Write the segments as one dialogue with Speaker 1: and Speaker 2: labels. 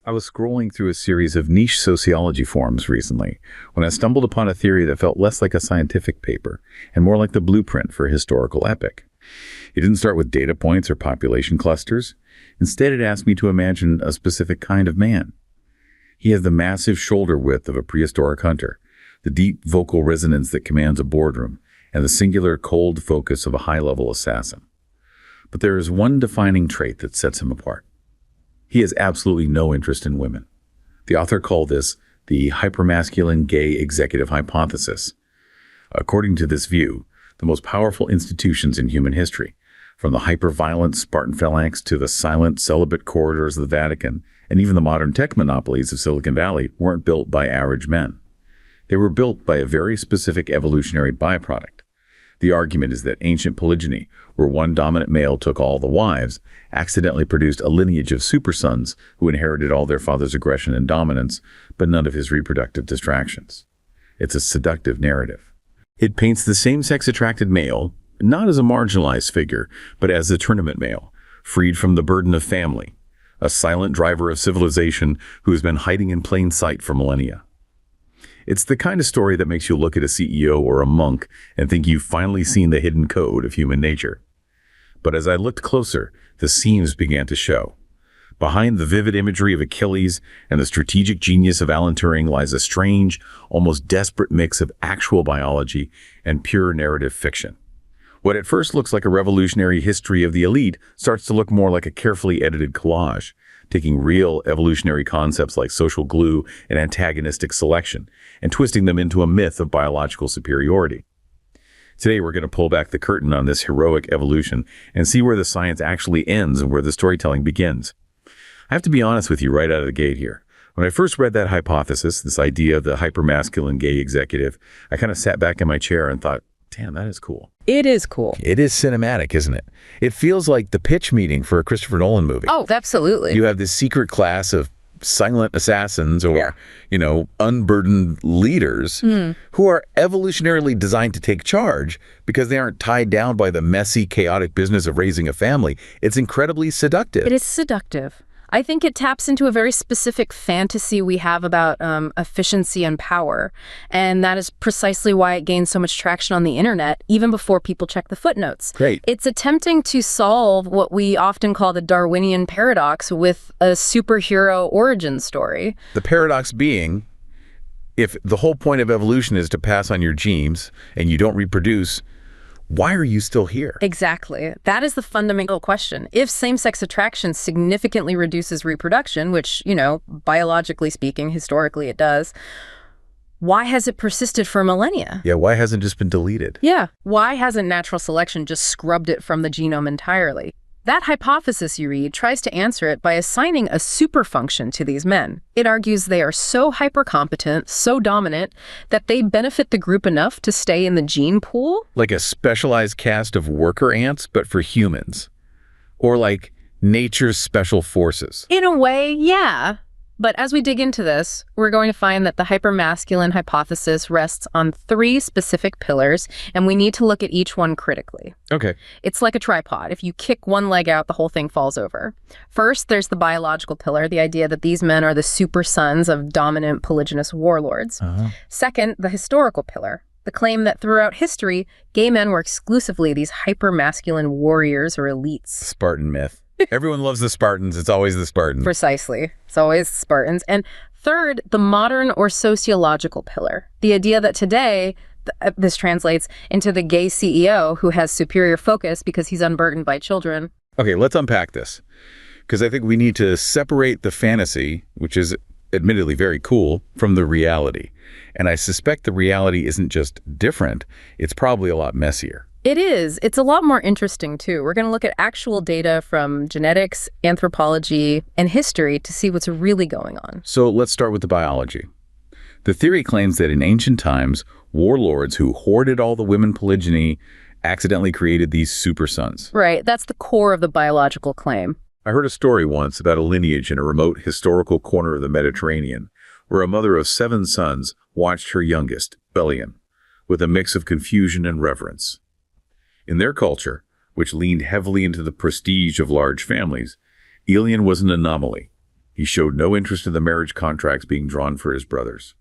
Speaker 1: I was scrolling through a series of niche sociology forums recently when I stumbled upon a theory that felt less like a scientific paper and more like the blueprint for a historical epic. It didn't start with data points or population clusters. Instead, it asked me to imagine a specific kind of man. He has the massive shoulder width of a prehistoric hunter, the deep vocal resonance that commands a boardroom, and the singular cold focus of a high-level assassin. But there is one defining trait that sets him apart. He has absolutely no interest in women. The author called this the hypermasculine gay executive hypothesis. According to this view, the most powerful institutions in human history, from the hyper-violent Spartan phalanx to the silent celibate corridors of the Vatican, and even the modern tech monopolies of Silicon Valley, weren't built by average men. They were built by a very specific evolutionary byproduct. The argument is that ancient polygyny, where one dominant male took all the wives, accidentally produced a lineage of supersons who inherited all their father's aggression and dominance, but none of his reproductive distractions. It's a seductive narrative. It paints the same-sex attracted male, not as a marginalized figure, but as the tournament male, freed from the burden of family, a silent driver of civilization who has been hiding in plain sight for millennia. It's the kind of story that makes you look at a CEO or a monk and think you've finally seen the hidden code of human nature. But as I looked closer, the seams began to show. Behind the vivid imagery of Achilles and the strategic genius of Alan Turing lies a strange, almost desperate mix of actual biology and pure narrative fiction. What at first looks like a revolutionary history of the elite starts to look more like a carefully edited collage, taking real evolutionary concepts like social glue and antagonistic selection and twisting them into a myth of biological superiority. Today, we're going to pull back the curtain on this heroic evolution and see where the science actually ends and where the storytelling begins. I have to be honest with you right out of the gate here. When I first read that hypothesis, this idea of the hypermasculine gay executive, I kind of sat back in my chair and thought, damn, that is cool.
Speaker 2: It is cool.
Speaker 1: It is cinematic, isn't it? It feels like the pitch meeting for a Christopher Nolan movie.
Speaker 2: Oh, absolutely.
Speaker 1: You have this secret class of silent assassins or, unburdened leaders who are evolutionarily designed to take charge because they aren't tied down by the messy, chaotic business of raising a family. It's incredibly seductive.
Speaker 2: It is seductive. I think it taps into a very specific fantasy we have about efficiency and power. And that is precisely why it gains so much traction on the internet, even before people check the footnotes.
Speaker 1: Great.
Speaker 2: It's attempting to solve what we often call the Darwinian paradox with a superhero origin story.
Speaker 1: The paradox being, if the whole point of evolution is to pass on your genes and you don't reproduce, why are you still here?
Speaker 2: Exactly. That is the fundamental question. If same-sex attraction significantly reduces reproduction, which, biologically speaking, historically it does, why has it persisted for millennia?
Speaker 1: Yeah, why hasn't it just been deleted?
Speaker 2: Yeah. Why hasn't natural selection just scrubbed it from the genome entirely? That hypothesis you read tries to answer it by assigning a superfunction to these men. It argues they are so hypercompetent, so dominant, that they benefit the group enough to stay in the gene pool.
Speaker 1: Like a specialized caste of worker ants, but for humans. Or like nature's special forces.
Speaker 2: In a way, yeah. But as we dig into this, we're going to find that the hypermasculine hypothesis rests on 3 specific pillars, and we need to look at each one critically.
Speaker 1: Okay.
Speaker 2: It's like a tripod. If you kick one leg out, the whole thing falls over. First, there's the biological pillar, the idea that these men are the super sons of dominant polygynous warlords. Second, the historical pillar, the claim that throughout history, gay men were exclusively these hypermasculine warriors or elites.
Speaker 1: Spartan myth. Everyone loves the Spartans. It's always the Spartans.
Speaker 2: Precisely. It's always Spartans. And third, the modern or sociological pillar. The idea that today, this translates into the gay CEO who has superior focus because he's unburdened by children.
Speaker 1: Okay, let's unpack this. Because I think we need to separate the fantasy, which is admittedly very cool, from the reality. And I suspect the reality isn't just different. It's probably a lot messier.
Speaker 2: It is. It's a lot more interesting, too. We're going to look at actual data from genetics, anthropology, and history to see what's really going on.
Speaker 1: So let's start with the biology. The theory claims that in ancient times, warlords who hoarded all the women polygyny accidentally created these super sons.
Speaker 2: Right. That's the core of the biological claim.
Speaker 1: I heard a story once about a lineage in a remote historical corner of the Mediterranean, where a mother of 7 sons watched her youngest, Belian, with a mix of confusion and reverence. In their culture, which leaned heavily into the prestige of large families, Elian was an anomaly. He showed no interest in the marriage contracts being drawn for his brothers.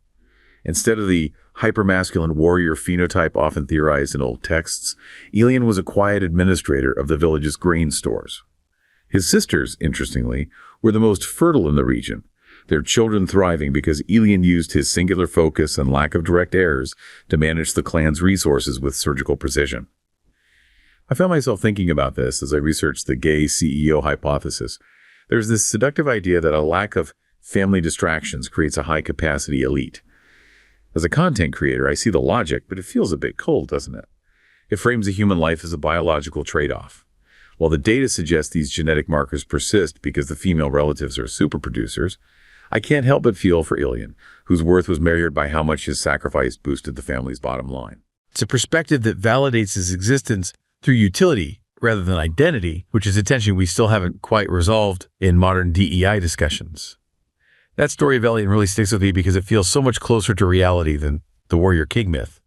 Speaker 1: Instead of the hypermasculine warrior phenotype often theorized in old texts, Elian was a quiet administrator of the village's grain stores. His sisters, interestingly, were the most fertile in the region, their children thriving because Elian used his singular focus and lack of direct heirs to manage the clan's resources with surgical precision. I found myself thinking about this as I researched the gay CEO hypothesis. There's this seductive idea that a lack of family distractions creates a high-capacity elite. As a content creator, I see the logic, but it feels a bit cold, doesn't it? It frames a human life as a biological trade-off. While the data suggests these genetic markers persist because the female relatives are superproducers, I can't help but feel for Elian, whose worth was measured by how much his sacrifice boosted the family's bottom line.
Speaker 3: It's a perspective that validates his existence through utility rather than identity, which is a tension we still haven't quite resolved in modern DEI discussions. That story of Elian really sticks with me because it feels so much closer to reality than the warrior king myth.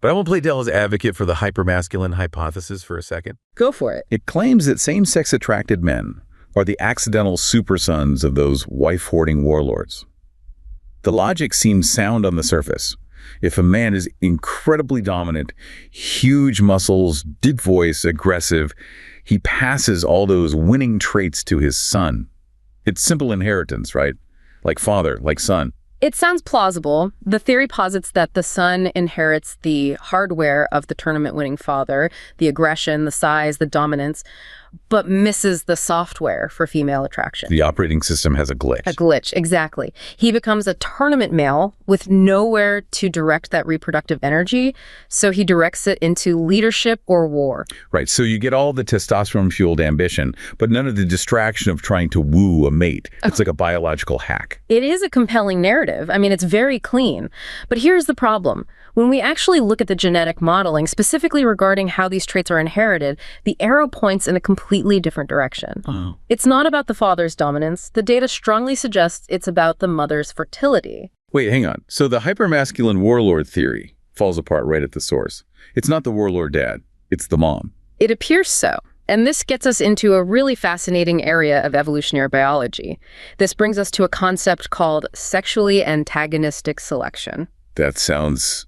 Speaker 3: But I won't play devil's advocate for the hypermasculine hypothesis for a second.
Speaker 2: Go for it.
Speaker 1: It claims that same-sex attracted men are the accidental supersons of those wife-hoarding warlords. The logic seems sound on the surface. If a man is incredibly dominant, huge muscles, deep voice, aggressive, he passes all those winning traits to his son. It's simple inheritance, right? Like father, like son.
Speaker 2: It sounds plausible. The theory posits that the son inherits the hardware of the tournament-winning father, the aggression, the size, the dominance, but misses the software for female attraction.
Speaker 1: The operating system has a glitch.
Speaker 2: A glitch, exactly. He becomes a tournament male with nowhere to direct that reproductive energy, so he directs it into leadership or war.
Speaker 1: Right, so you get all the testosterone-fueled ambition, but none of the distraction of trying to woo a mate. It's like a biological hack.
Speaker 2: It is a compelling narrative. I mean, it's very clean. But here's the problem. When we actually look at the genetic modeling, specifically regarding how these traits are inherited, the arrow points in a completely different direction.
Speaker 1: Oh.
Speaker 2: It's not about the father's dominance. The data strongly suggests it's about the mother's fertility.
Speaker 1: Wait, hang on. So the hypermasculine warlord theory falls apart right at the source. It's not the warlord dad, it's the mom.
Speaker 2: It appears so. And this gets us into a really fascinating area of evolutionary biology. This brings us to a concept called sexually antagonistic selection.
Speaker 1: That sounds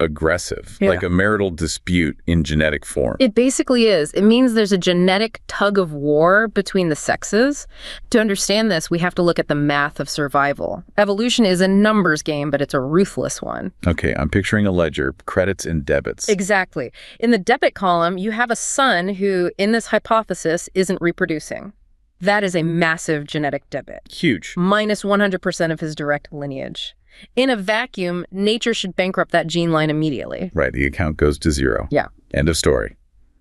Speaker 1: aggressive,
Speaker 2: Yeah.
Speaker 1: like a marital dispute in genetic form.
Speaker 2: It basically is. It means there's a genetic tug of war between the sexes. To understand this, we have to look at the math of survival. Evolution is a numbers game, but it's a ruthless one.
Speaker 1: Okay, I'm picturing a ledger, credits and debits.
Speaker 2: Exactly. In the debit column, you have a son who, in this hypothesis, isn't reproducing. That is a massive genetic debit.
Speaker 1: Huge.
Speaker 2: Minus 100% of his direct lineage. In a vacuum, nature should bankrupt that gene line immediately.
Speaker 1: Right, the account goes to zero.
Speaker 2: Yeah.
Speaker 1: End of story.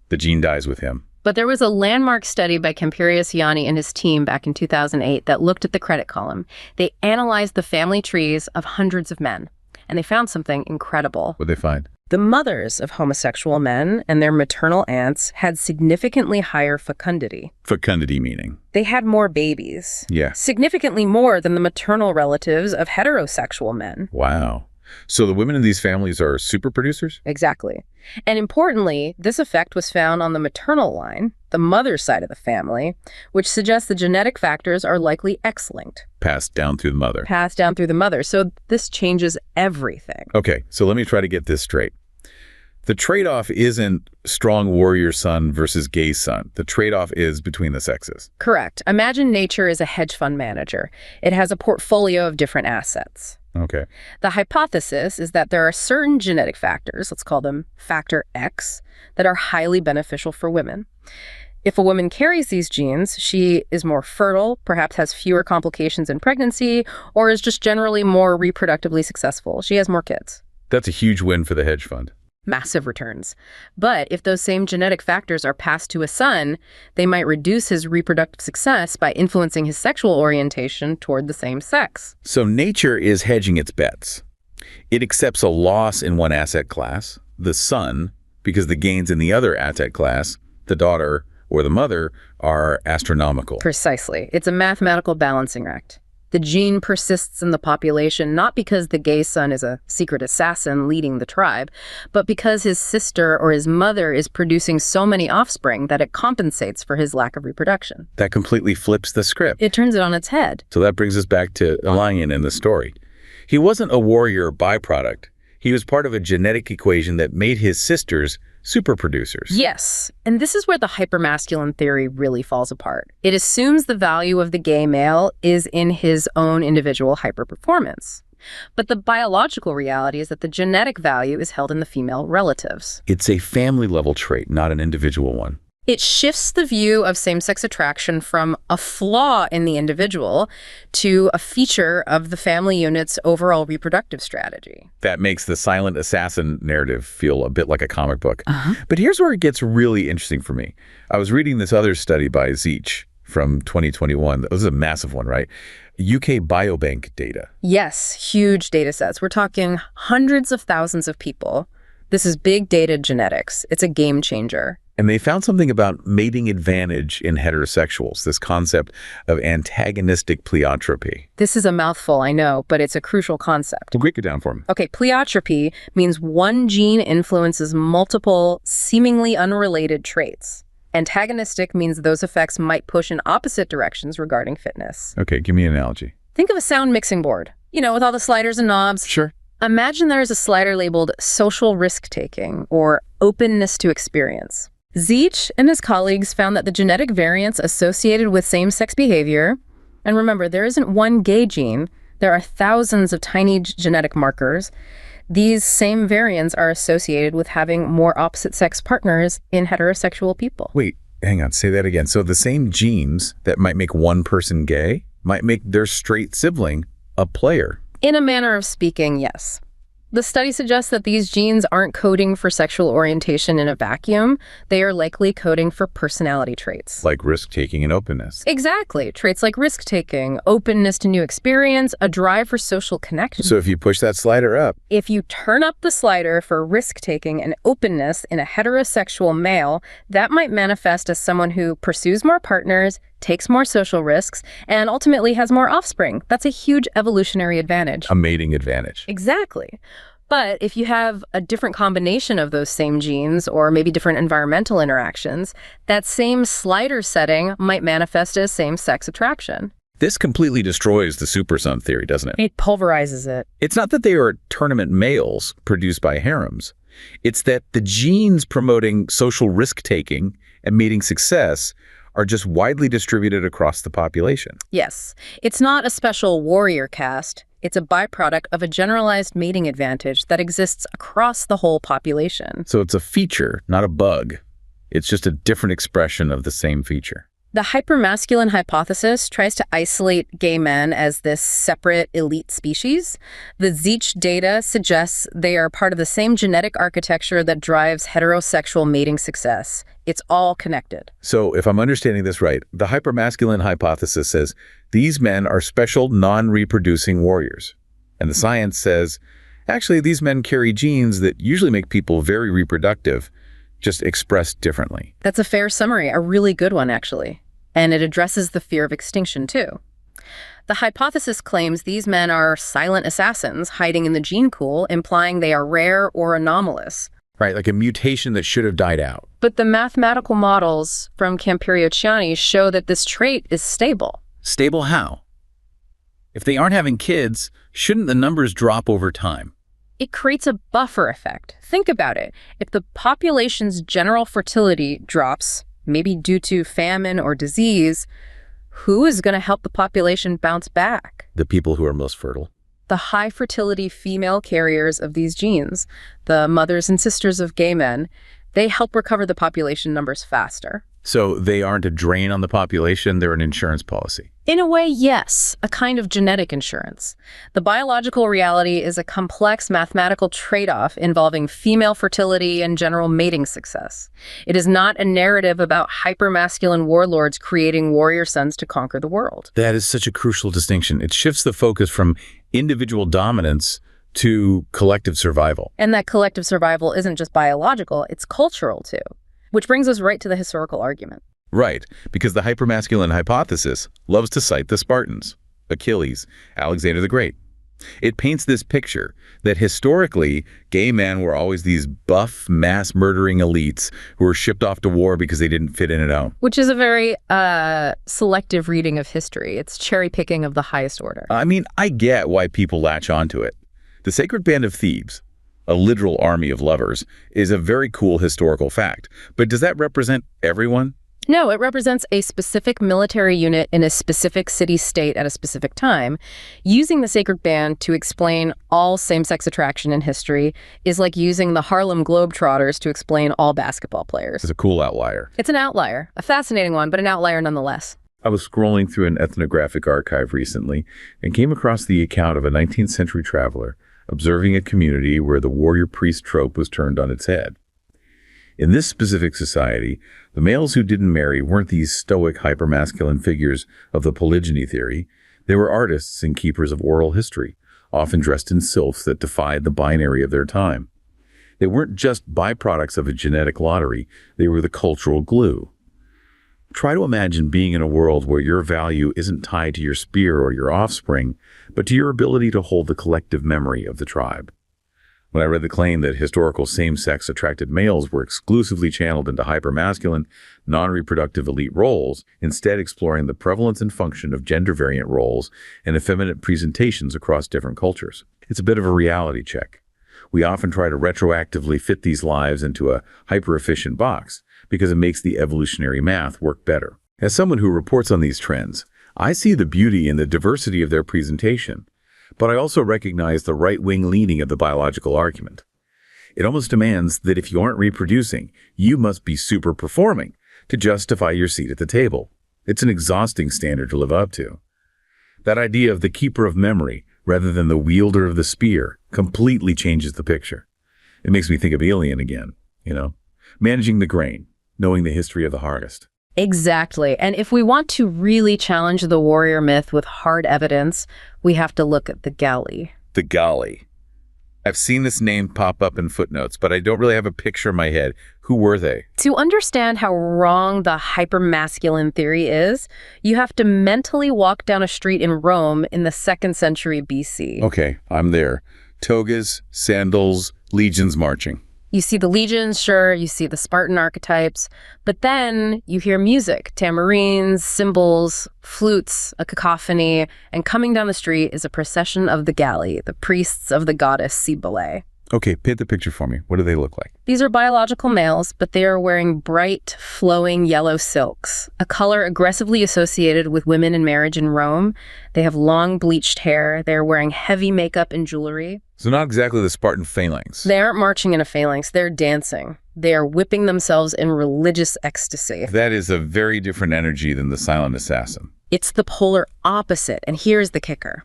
Speaker 1: The gene dies with him.
Speaker 2: But there was a landmark study by Kempirius Yanni and his team back in 2008 that looked at the credit column. They analyzed the family trees of hundreds of men, and they found something incredible.
Speaker 1: What'd they find?
Speaker 2: The mothers of homosexual men and their maternal aunts had significantly higher fecundity.
Speaker 1: Fecundity meaning.
Speaker 2: They had more babies.
Speaker 1: Yeah.
Speaker 2: Significantly more than the maternal relatives of heterosexual men.
Speaker 1: Wow. So the women in these families are super producers?
Speaker 2: Exactly. And importantly, this effect was found on the maternal line, the mother's side of the family, which suggests the genetic factors are likely X-linked.
Speaker 1: Passed down through the mother.
Speaker 2: Passed down through the mother. So this changes everything.
Speaker 1: Okay, so let me try to get this straight. The trade-off isn't strong warrior son versus gay son. The trade-off is between the sexes.
Speaker 2: Correct. Imagine nature is a hedge fund manager. It has a portfolio of different assets.
Speaker 1: Okay.
Speaker 2: The hypothesis is that there are certain genetic factors, let's call them factor X, that are highly beneficial for women. If a woman carries these genes, she is more fertile, perhaps has fewer complications in pregnancy, or is just generally more reproductively successful. She has more kids.
Speaker 1: That's a huge win for the hedge fund.
Speaker 2: Massive returns. But if those same genetic factors are passed to a son, they might reduce his reproductive success by influencing his sexual orientation toward the same sex.
Speaker 1: So nature is hedging its bets. It accepts a loss in one asset class, the son, because the gains in the other asset class, the daughter or the mother, are astronomical.
Speaker 2: Precisely. It's a mathematical balancing act. The gene persists in the population not because the gay son is a secret assassin leading the tribe, but because his sister or his mother is producing so many offspring that it compensates for his lack of reproduction.
Speaker 1: That completely flips the script.
Speaker 2: It turns it on its head.
Speaker 1: So that brings us back to a lion in the story. He wasn't a warrior byproduct. He was part of a genetic equation that made his sisters super producers.
Speaker 2: Yes, and this is where the hypermasculine theory really falls apart. It assumes the value of the gay male is in his own individual hyperperformance. But the biological reality is that the genetic value is held in the female relatives.
Speaker 1: It's a family-level trait, not an individual one.
Speaker 2: It shifts the view of same-sex attraction from a flaw in the individual to a feature of the family unit's overall reproductive strategy.
Speaker 1: That makes the silent assassin narrative feel a bit like a comic book. But here's where it gets really interesting for me. I was reading this other study by Zeech from 2021. This is a massive one, right? UK Biobank data.
Speaker 2: Yes, huge data sets. We're talking hundreds of thousands of people. This is big data genetics. It's a game changer.
Speaker 1: And they found something about mating advantage in heterosexuals, this concept of antagonistic pleiotropy.
Speaker 2: This is a mouthful, I know, but it's a crucial concept.
Speaker 1: Well, break it down for me.
Speaker 2: Okay, pleiotropy means one gene influences multiple, seemingly unrelated traits. Antagonistic means those effects might push in opposite directions regarding fitness.
Speaker 1: Okay, give me an analogy.
Speaker 2: Think of a sound mixing board, with all the sliders and knobs.
Speaker 1: Sure.
Speaker 2: Imagine there's a slider labeled social risk-taking or openness to experience. Zeech and his colleagues found that the genetic variants associated with same-sex behavior, and remember, there isn't one gay gene, there are thousands of tiny genetic markers. These same variants are associated with having more opposite-sex partners in heterosexual people.
Speaker 1: Wait, hang on, say that again. So the same genes that might make one person gay might make their straight sibling a player.
Speaker 2: In a manner of speaking, yes. The study suggests that these genes aren't coding for sexual orientation in a vacuum. They are likely coding for personality traits.
Speaker 1: Like risk-taking and openness.
Speaker 2: Exactly. Traits like risk-taking, openness to new experience, a drive for social connection.
Speaker 1: So if you push that slider up.
Speaker 2: If you turn up the slider for risk-taking and openness in a heterosexual male, that might manifest as someone who pursues more partners, takes more social risks, and ultimately has more offspring. That's a huge evolutionary advantage.
Speaker 1: A mating advantage.
Speaker 2: Exactly. But if you have a different combination of those same genes or maybe different environmental interactions, that same slider setting might manifest as same-sex attraction.
Speaker 1: This completely destroys the superson theory, doesn't it?
Speaker 2: It pulverizes it.
Speaker 1: It's not that they are tournament males produced by harems. It's that the genes promoting social risk-taking and mating success are just widely distributed across the population.
Speaker 2: Yes. It's not a special warrior caste. It's a byproduct of a generalized mating advantage that exists across the whole population.
Speaker 1: So it's a feature, not a bug. It's just a different expression of the same feature.
Speaker 2: The hypermasculine hypothesis tries to isolate gay men as this separate elite species. The Zeech data suggests they are part of the same genetic architecture that drives heterosexual mating success. It's all connected.
Speaker 1: So if I'm understanding this right, the hypermasculine hypothesis says these men are special non-reproducing warriors. And the science says, actually, these men carry genes that usually make people very reproductive, just expressed differently.
Speaker 2: That's a fair summary, a really good one, actually. And it addresses the fear of extinction, too. The hypothesis claims these men are silent assassins hiding in the gene pool, implying they are rare or anomalous.
Speaker 1: Right, like a mutation that should have died out.
Speaker 2: But the mathematical models from Campirio-Ciani show that this trait is stable.
Speaker 1: Stable how? If they aren't having kids, shouldn't the numbers drop over time?
Speaker 2: It creates a buffer effect. Think about it. If the population's general fertility drops, maybe due to famine or disease, who is going to help the population bounce back?
Speaker 1: The people who are most fertile.
Speaker 2: The high fertility female carriers of these genes, the mothers and sisters of gay men, they help recover the population numbers faster.
Speaker 1: So they aren't a drain on the population, they're an insurance policy.
Speaker 2: In a way, yes, a kind of genetic insurance. The biological reality is a complex mathematical trade-off involving female fertility and general mating success. It is not a narrative about hypermasculine warlords creating warrior sons to conquer the world.
Speaker 1: That is such a crucial distinction. It shifts the focus from individual dominance to collective survival.
Speaker 2: And that collective survival isn't just biological, it's cultural too. Which brings us right to the historical argument.
Speaker 1: Right, because the hypermasculine hypothesis loves to cite the Spartans. Achilles, Alexander the Great. It paints this picture that historically, gay men were always these buff, mass-murdering elites who were shipped off to war because they didn't fit in and out.
Speaker 2: Which is a very selective reading of history. It's cherry-picking of the highest order.
Speaker 1: I mean, I get why people latch onto it. The Sacred Band of Thebes, a literal army of lovers, is a very cool historical fact. But does that represent everyone?
Speaker 2: No, it represents a specific military unit in a specific city-state at a specific time. Using the Sacred Band to explain all same-sex attraction in history is like using the Harlem Globetrotters to explain all basketball players.
Speaker 1: It's a cool outlier.
Speaker 2: It's an outlier, a fascinating one, but an outlier nonetheless.
Speaker 1: I was scrolling through an ethnographic archive recently and came across the account of a 19th century traveler observing a community where the warrior priest trope was turned on its head. In this specific society, the males who didn't marry weren't these stoic, hypermasculine figures of the polygyny theory. They were artists and keepers of oral history, often dressed in sylphs that defied the binary of their time. They weren't just byproducts of a genetic lottery, they were the cultural glue. Try to imagine being in a world where your value isn't tied to your spear or your offspring, but to your ability to hold the collective memory of the tribe. When I read the claim that historical same-sex attracted males were exclusively channeled into hypermasculine, non-reproductive elite roles, instead exploring the prevalence and function of gender-variant roles and effeminate presentations across different cultures. It's a bit of a reality check. We often try to retroactively fit these lives into a hyper-efficient box because it makes the evolutionary math work better. As someone who reports on these trends, I see the beauty in the diversity of their presentation. But I also recognize the right-wing leaning of the biological argument. It almost demands that if you aren't reproducing, you must be super-performing to justify your seat at the table. It's an exhausting standard to live up to. That idea of the keeper of memory, rather than the wielder of the spear, completely changes the picture. It makes me think of Alien again, managing the grain, knowing the history of the harvest.
Speaker 2: Exactly. And if we want to really challenge the warrior myth with hard evidence, we have to look at the Gali.
Speaker 1: The Gali. I've seen this name pop up in footnotes, but I don't really have a picture in my head. Who were they?
Speaker 2: To understand how wrong the hypermasculine theory is, you have to mentally walk down a street in Rome in the 2nd century BC.
Speaker 1: Okay, I'm there. Togas, sandals, legions marching.
Speaker 2: You see the legions, sure, you see the Spartan archetypes, but then you hear music, tambourines, cymbals, flutes, a cacophony, and coming down the street is a procession of the Gali, the priests of the goddess Cybele.
Speaker 1: Okay, paint the picture for me. What do they look like?
Speaker 2: These are biological males, but they are wearing bright, flowing yellow silks, a color aggressively associated with women in marriage in Rome. They have long bleached hair. They're wearing heavy makeup and jewelry.
Speaker 1: So not exactly the Spartan phalanx.
Speaker 2: They aren't marching in a phalanx. They're dancing. They are whipping themselves in religious ecstasy.
Speaker 1: That is a very different energy than the silent assassin.
Speaker 2: It's the polar opposite, and here's the kicker.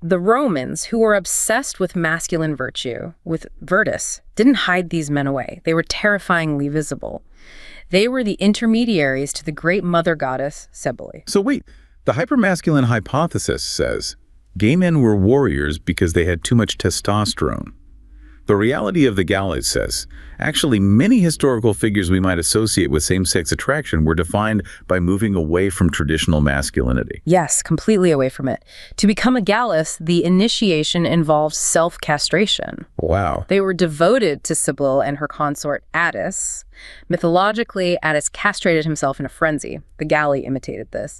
Speaker 2: The Romans, who were obsessed with masculine virtue, with virtus, didn't hide these men away. They were terrifyingly visible. They were the intermediaries to the great mother goddess, Cybele.
Speaker 1: So wait, the hypermasculine hypothesis says gay men were warriors because they had too much testosterone. The reality of the Gali says, actually, many historical figures we might associate with same-sex attraction were defined by moving away from traditional masculinity.
Speaker 2: Yes, completely away from it. To become a Gallus, the initiation involved self-castration.
Speaker 1: Wow.
Speaker 2: They were devoted to Cybele and her consort Attis. Mythologically, Attis castrated himself in a frenzy. The Gali imitated this.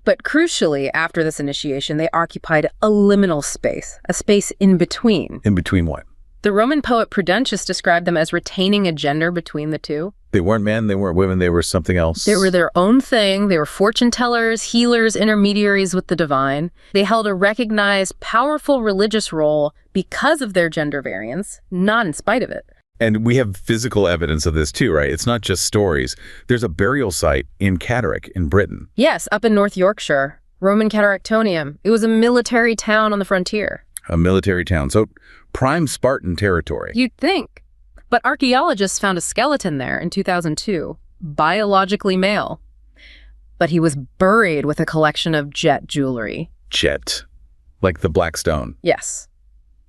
Speaker 2: But crucially, after this initiation, they occupied a liminal space, a space in between.
Speaker 1: In between what?
Speaker 2: The Roman poet Prudentius described them as retaining a gender between the two.
Speaker 1: They weren't men, they weren't women, they were something else.
Speaker 2: They were their own thing. They were fortune tellers, healers, intermediaries with the divine. They held a recognized, powerful religious role because of their gender variance, not in spite of it.
Speaker 1: And we have physical evidence of this too, right? It's not just stories. There's a burial site in Catterick in Britain.
Speaker 2: Yes, up in North Yorkshire. Roman Cattericktonium. It was a military town on the frontier.
Speaker 1: A military town. So prime Spartan territory.
Speaker 2: You'd think. But archaeologists found a skeleton there in 2002, biologically male. But he was buried with a collection of jet jewelry.
Speaker 1: Jet. Like the black stone.
Speaker 2: Yes.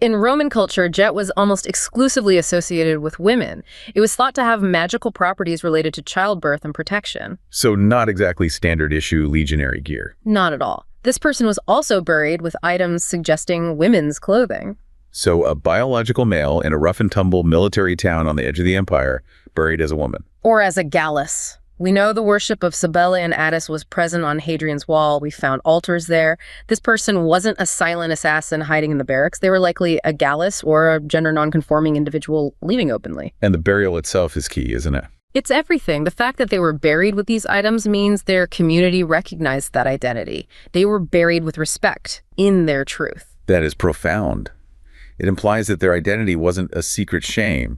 Speaker 2: In Roman culture, jet was almost exclusively associated with women. It was thought to have magical properties related to childbirth and protection.
Speaker 1: So not exactly standard issue legionary gear.
Speaker 2: Not at all. This person was also buried with items suggesting women's clothing.
Speaker 1: So a biological male in a rough-and-tumble military town on the edge of the empire, buried as a woman.
Speaker 2: Or as a Gallus. We know the worship of Cybele and Attis was present on Hadrian's Wall. We found altars there. This person wasn't a silent assassin hiding in the barracks. They were likely a Gallus or a gender nonconforming individual leaving openly.
Speaker 1: And the burial itself is key, isn't it?
Speaker 2: It's everything. The fact that they were buried with these items means their community recognized that identity. They were buried with respect in their truth.
Speaker 1: That is profound. It implies that their identity wasn't a secret shame.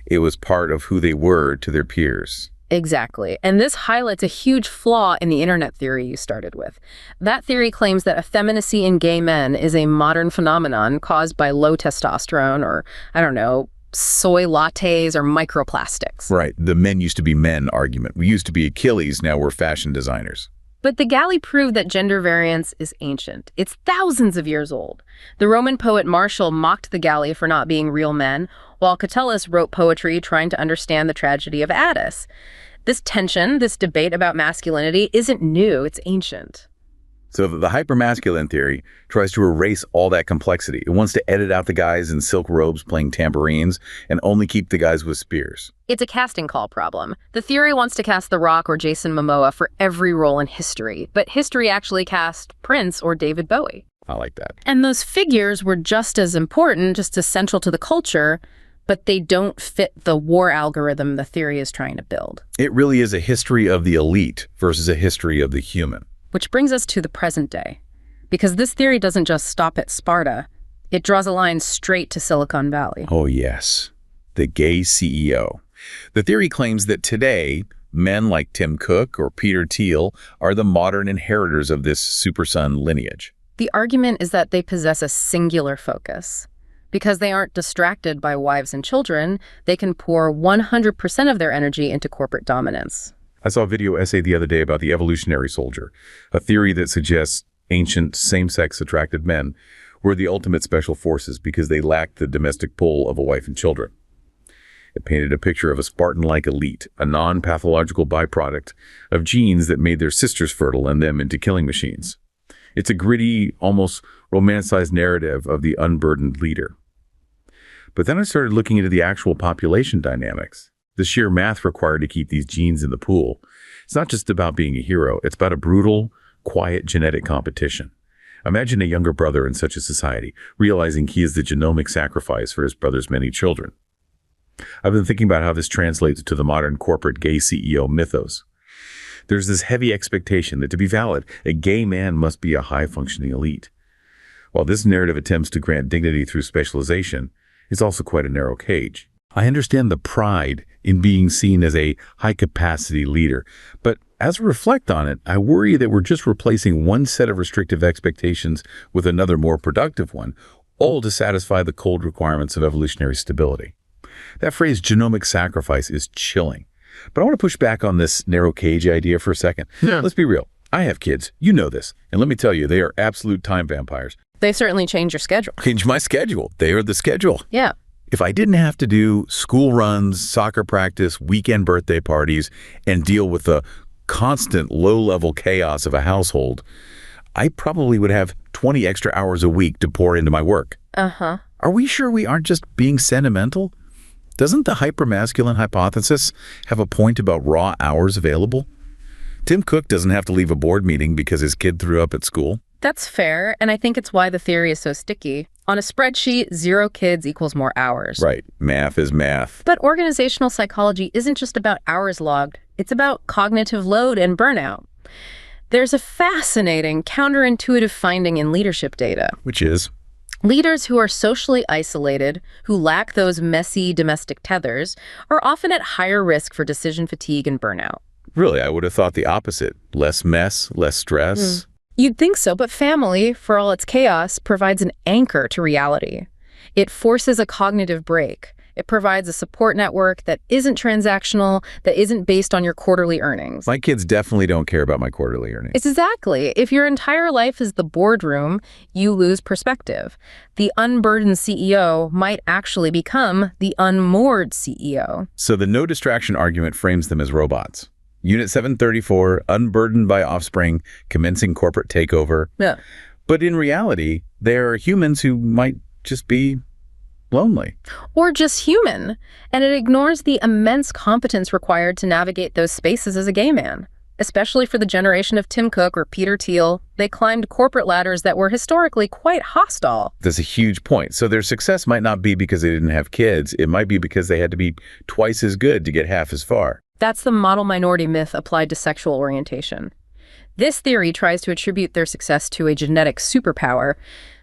Speaker 1: It was part of who they were to their peers.
Speaker 2: Exactly. And this highlights a huge flaw in the internet theory you started with. That theory claims that effeminacy in gay men is a modern phenomenon caused by low testosterone or, I don't know, soy lattes or microplastics.
Speaker 1: Right. The men used to be men argument. We used to be Achilles, now we're fashion designers.
Speaker 2: But the Gali proved that gender variance is ancient. It's thousands of years old. The Roman poet Martial mocked the Gali for not being real men, while Catullus wrote poetry trying to understand the tragedy of Attis. This tension, this debate about masculinity, isn't new, it's ancient.
Speaker 1: So the hypermasculine theory tries to erase all that complexity. It wants to edit out the guys in silk robes playing tambourines and only keep the guys with spears.
Speaker 2: It's a casting call problem. The theory wants to cast The Rock or Jason Momoa for every role in history, but history actually cast Prince or David Bowie.
Speaker 1: I like that.
Speaker 2: And those figures were just as important, just as central to the culture, but they don't fit the war algorithm the theory is trying to build.
Speaker 1: It really is a history of the elite versus a history of the human.
Speaker 2: Which brings us to the present day. Because this theory doesn't just stop at Sparta, it draws a line straight to Silicon Valley.
Speaker 1: Oh yes, the gay CEO. The theory claims that today, men like Tim Cook or Peter Thiel are the modern inheritors of this superson lineage.
Speaker 2: The argument is that they possess a singular focus. Because they aren't distracted by wives and children, they can pour 100% of their energy into corporate dominance.
Speaker 1: I saw a video essay the other day about the evolutionary soldier, a theory that suggests ancient same-sex attracted men were the ultimate special forces because they lacked the domestic pull of a wife and children. It painted a picture of a Spartan-like elite, a non-pathological byproduct of genes that made their sisters fertile and them into killing machines. It's a gritty, almost romanticized narrative of the unburdened leader. But then I started looking into the actual population dynamics. The sheer math required to keep these genes in the pool. It's not just about being a hero. It's about a brutal, quiet genetic competition. Imagine a younger brother in such a society, realizing he is the genomic sacrifice for his brother's many children. I've been thinking about how this translates to the modern corporate gay CEO mythos. There's this heavy expectation that to be valid, a gay man must be a high-functioning elite. While this narrative attempts to grant dignity through specialization, it's also quite a narrow cage. I understand the pride in being seen as a high-capacity leader, but as I reflect on it, I worry that we're just replacing one set of restrictive expectations with another more productive one, all to satisfy the cold requirements of evolutionary stability. That phrase, genomic sacrifice, is chilling. But I want to push back on this narrow cage idea for a second.
Speaker 3: Yeah.
Speaker 1: Let's be real. I have kids. You know this. And let me tell you, they are absolute time vampires.
Speaker 2: They certainly change your schedule.
Speaker 1: Change my schedule. They are the schedule.
Speaker 2: Yeah.
Speaker 1: If I didn't have to do school runs, soccer practice, weekend birthday parties, and deal with the constant low-level chaos of a household, I probably would have 20 extra hours a week to pour into my work.
Speaker 2: Uh-huh.
Speaker 1: Are we sure we aren't just being sentimental? Doesn't the hypermasculine hypothesis have a point about raw hours available? Tim Cook doesn't have to leave a board meeting because his kid threw up at school.
Speaker 2: That's fair, and I think it's why the theory is so sticky. On a spreadsheet, 0 kids equals more hours.
Speaker 1: Right. Math is math.
Speaker 2: But organizational psychology isn't just about hours logged. It's about cognitive load and burnout. There's a fascinating, counterintuitive finding in leadership data.
Speaker 1: Which is?
Speaker 2: Leaders who are socially isolated, who lack those messy domestic tethers, are often at higher risk for decision fatigue and burnout.
Speaker 1: Really, I would have thought the opposite. Less mess, less stress.
Speaker 2: You'd think so, but family, for all its chaos, provides an anchor to reality. It forces a cognitive break. It provides a support network that isn't transactional, that isn't based on your quarterly earnings.
Speaker 1: My kids definitely don't care about my quarterly earnings.
Speaker 2: Exactly. If your entire life is the boardroom, you lose perspective. The unburdened CEO might actually become the unmoored CEO.
Speaker 1: So the no distraction argument frames them as robots. Unit 734, unburdened by offspring, commencing corporate takeover.
Speaker 2: Yeah.
Speaker 1: But in reality, they're humans who might just be lonely.
Speaker 2: Or just human. And it ignores the immense competence required to navigate those spaces as a gay man. Especially for the generation of Tim Cook or Peter Thiel, they climbed corporate ladders that were historically quite hostile.
Speaker 1: That's a huge point. So their success might not be because they didn't have kids. It might be because they had to be twice as good to get half as far.
Speaker 2: That's the model minority myth applied to sexual orientation. This theory tries to attribute their success to a genetic superpower,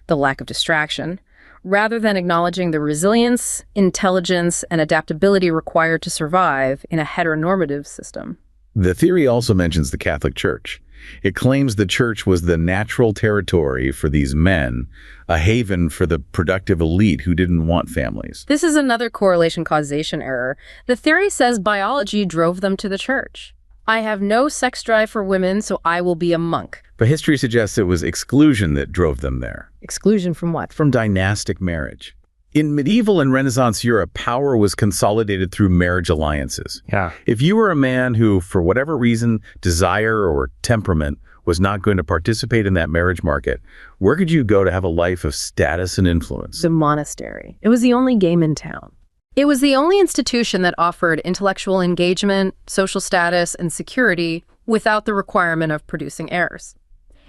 Speaker 2: the lack of distraction, rather than acknowledging the resilience, intelligence, and adaptability required to survive in a heteronormative system.
Speaker 1: The theory also mentions the Catholic Church. It claims the church was the natural territory for these men, a haven for the productive elite who didn't want families.
Speaker 2: This is another correlation-causation error. The theory says biology drove them to the church. I have no sex drive for women, so I will be a monk.
Speaker 1: But history suggests it was exclusion that drove them there.
Speaker 2: Exclusion from what?
Speaker 1: From dynastic marriage. In medieval and Renaissance Europe, power was consolidated through marriage alliances.
Speaker 3: Yeah.
Speaker 1: If you were a man who, for whatever reason, desire or temperament, was not going to participate in that marriage market, where could you go to have a life of status and influence?
Speaker 2: The monastery. It was the only game in town. It was the only institution that offered intellectual engagement, social status, and security without the requirement of producing heirs.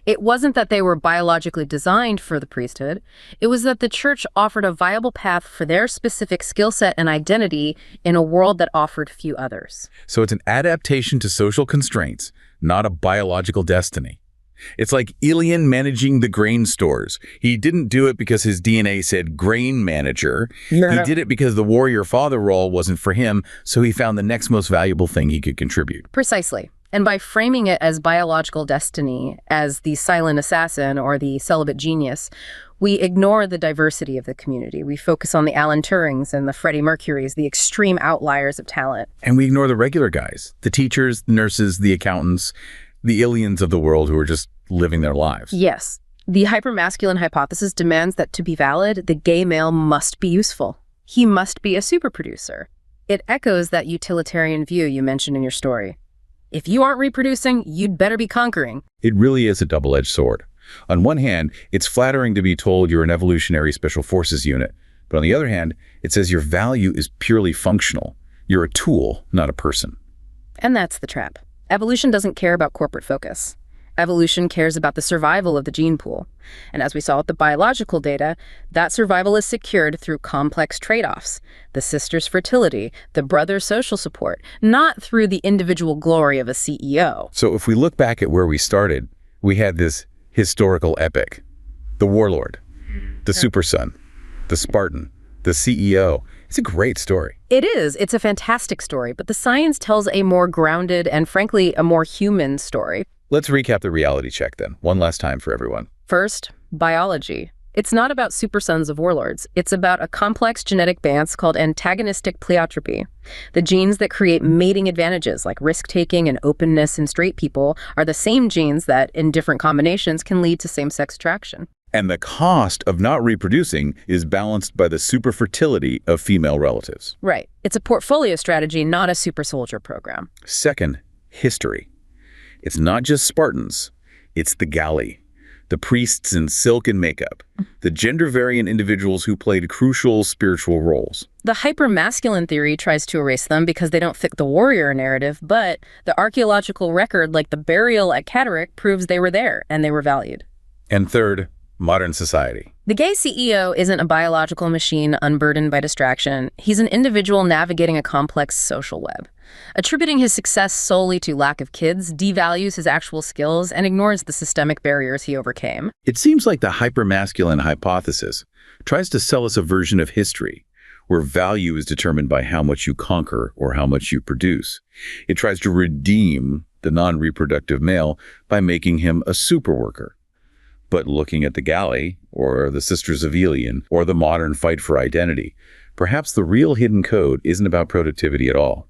Speaker 2: It wasn't that they were biologically designed for the priesthood. It was that the church offered a viable path for their specific skill set and identity in a world that offered few others.
Speaker 1: So it's an adaptation to social constraints, not a biological destiny. It's like Elian managing the grain stores. He didn't do it because his DNA said grain manager. He did it because the warrior father role wasn't for him, so he found the next most valuable thing he could contribute.
Speaker 2: Precisely. And by framing it as biological destiny, as the silent assassin or the celibate genius, we ignore the diversity of the community. We focus on the Alan Turings and the Freddie Mercurys, the extreme outliers of talent.
Speaker 1: And we ignore the regular guys, the teachers, the nurses, the accountants, the aliens of the world who are just living their lives.
Speaker 2: Yes. The hypermasculine hypothesis demands that to be valid, the gay male must be useful. He must be a superproducer. It echoes that utilitarian view you mentioned in your story. If you aren't reproducing, you'd better be conquering.
Speaker 1: It really is a double-edged sword. On one hand, it's flattering to be told you're an evolutionary special forces unit. But on the other hand, it says your value is purely functional. You're a tool, not a person.
Speaker 2: And that's the trap. Evolution doesn't care about corporate focus. Evolution cares about the survival of the gene pool. And as we saw with the biological data, that survival is secured through complex trade-offs, the sister's fertility, the brother's social support, not through the individual glory of a CEO.
Speaker 1: So if we look back at where we started, we had this historical epic. The warlord, the super son, the Spartan, the CEO. It's a great story.
Speaker 2: It is. It's a fantastic story, but the science tells a more grounded and, frankly, a more human story.
Speaker 1: Let's recap the reality check then, one last time for everyone.
Speaker 2: First, biology. It's not about super sons of warlords. It's about a complex genetic dance called antagonistic pleiotropy. The genes that create mating advantages like risk-taking and openness in straight people are the same genes that, in different combinations, can lead to same-sex attraction.
Speaker 1: And the cost of not reproducing is balanced by the superfertility of female relatives.
Speaker 2: Right. It's a portfolio strategy, not a super soldier program.
Speaker 1: Second, history. It's not just Spartans. It's the Gali, the priests in silk and makeup, the gender-variant individuals who played crucial spiritual roles.
Speaker 2: The hyper-masculine theory tries to erase them because they don't fit the warrior narrative, but the archaeological record, like the burial at Catterick, proves they were there and they were valued.
Speaker 1: And third, modern society.
Speaker 2: The gay CEO isn't a biological machine unburdened by distraction. He's an individual navigating a complex social web. Attributing his success solely to lack of kids devalues his actual skills and ignores the systemic barriers he overcame.
Speaker 1: It seems like the hypermasculine hypothesis tries to sell us a version of history where value is determined by how much you conquer or how much you produce. It tries to redeem the non-reproductive male by making him a superworker. But looking at the Gali, or the Sisters of Elian, or the modern fight for identity, perhaps the real hidden code isn't about productivity at all.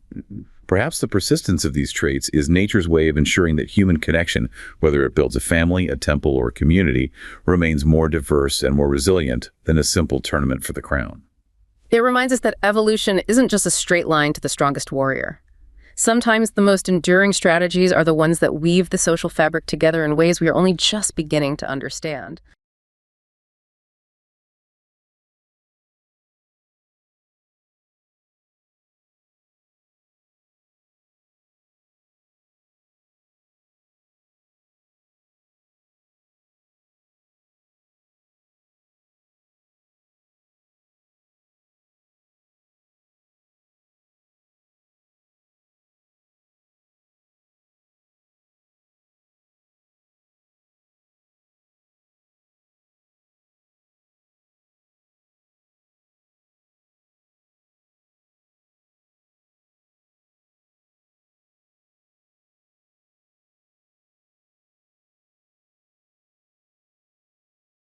Speaker 1: Perhaps the persistence of these traits is nature's way of ensuring that human connection, whether it builds a family, a temple, or a community, remains more diverse and more resilient than a simple tournament for the crown.
Speaker 2: It reminds us that evolution isn't just a straight line to the strongest warrior. Sometimes the most enduring strategies are the ones that weave the social fabric together in ways we are only just beginning to understand.